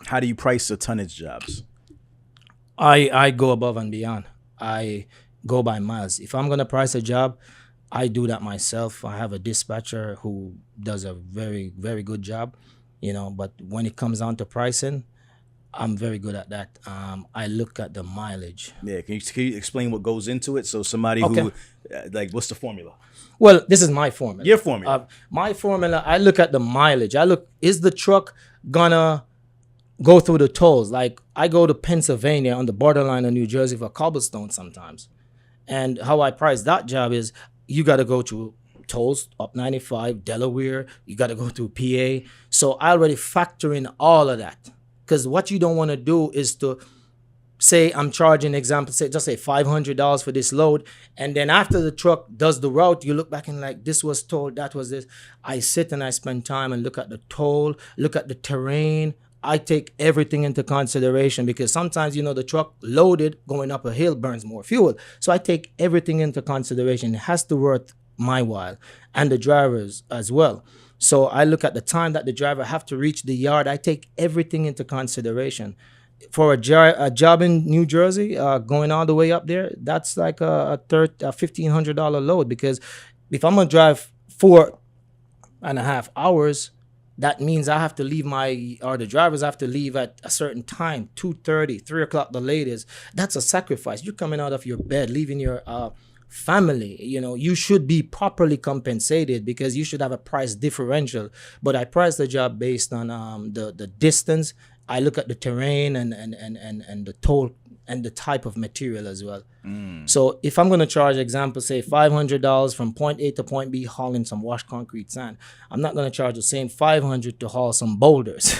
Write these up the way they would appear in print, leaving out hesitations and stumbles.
How do you price the tonnage jobs? I go above and beyond. I go by miles. If I'm gonna price a job, I do that myself. I have a dispatcher who does a very good job, But when it comes down to pricing, I'm very good at that. I look at the mileage. Yeah, can you explain what goes into it? So somebody Okay. who, like, what's the formula? Well, this is my formula. Your formula. My formula. I look at the mileage. I look. Is the truck gonna go through the tolls? Like I go to Pennsylvania on the borderline of New Jersey for cobblestone sometimes. And how I price that job is you got to go to tolls up 95, Delaware. You got to go through PA. So I already factor in all of that. Because what you don't want to do is to say I'm charging, example, just say $500 for this load. And then after the truck does the route, you look back and like, this was toll, that was this. I sit and I spend time and look at the toll, look at the terrain. I take everything into consideration because sometimes, the truck loaded going up a hill burns more fuel. So I take everything into consideration. It has to worth my while and the drivers as well. So I look at the time that the driver have to reach the yard. I take everything into consideration. For a job in New Jersey, going all the way up there, that's like a $1,500 load because if I'm going to drive 4.5 hours, that means I have to leave the drivers have to leave at a certain time, 2:30, 3 o'clock the latest. That's a sacrifice. You're coming out of your bed, leaving your family. You should be properly compensated because you should have a price differential. But I price the job based on the distance. I look at the terrain and the toll and the type of material as well. So if I'm going to charge, example, say $500 from point A to point B hauling some washed concrete sand, I'm not going to charge the same $500 to haul some boulders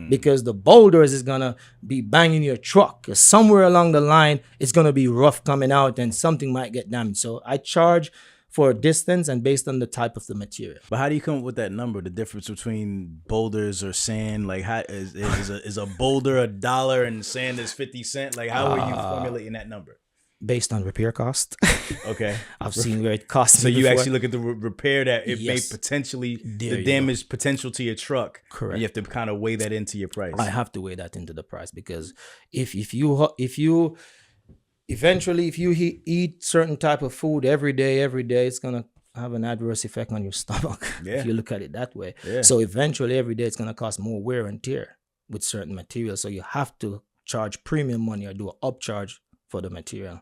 because the boulders is going to be banging your truck. 'Cause somewhere along the line, it's going to be rough coming out and something might get damaged. So I charge for distance and based on the type of the material. But how do you come up with that number? The difference between boulders or sand? Like, how is a boulder $1 and sand is 50 cents? Like, how are you formulating that number? Based on repair cost. Okay. I've seen where it costs. So you actually look at the repair that it may Yes. potentially, There the you damage potential to your truck. Correct. And you have to kind of weigh that into your price. I have to weigh that into the price because if you eventually if you eat certain type of food every day, it's gonna have an adverse effect on your stomach. Yeah. If you look at it that way. Yeah. So eventually every day it's gonna cost more wear and tear with certain materials. So you have to charge premium money or do an upcharge for the material.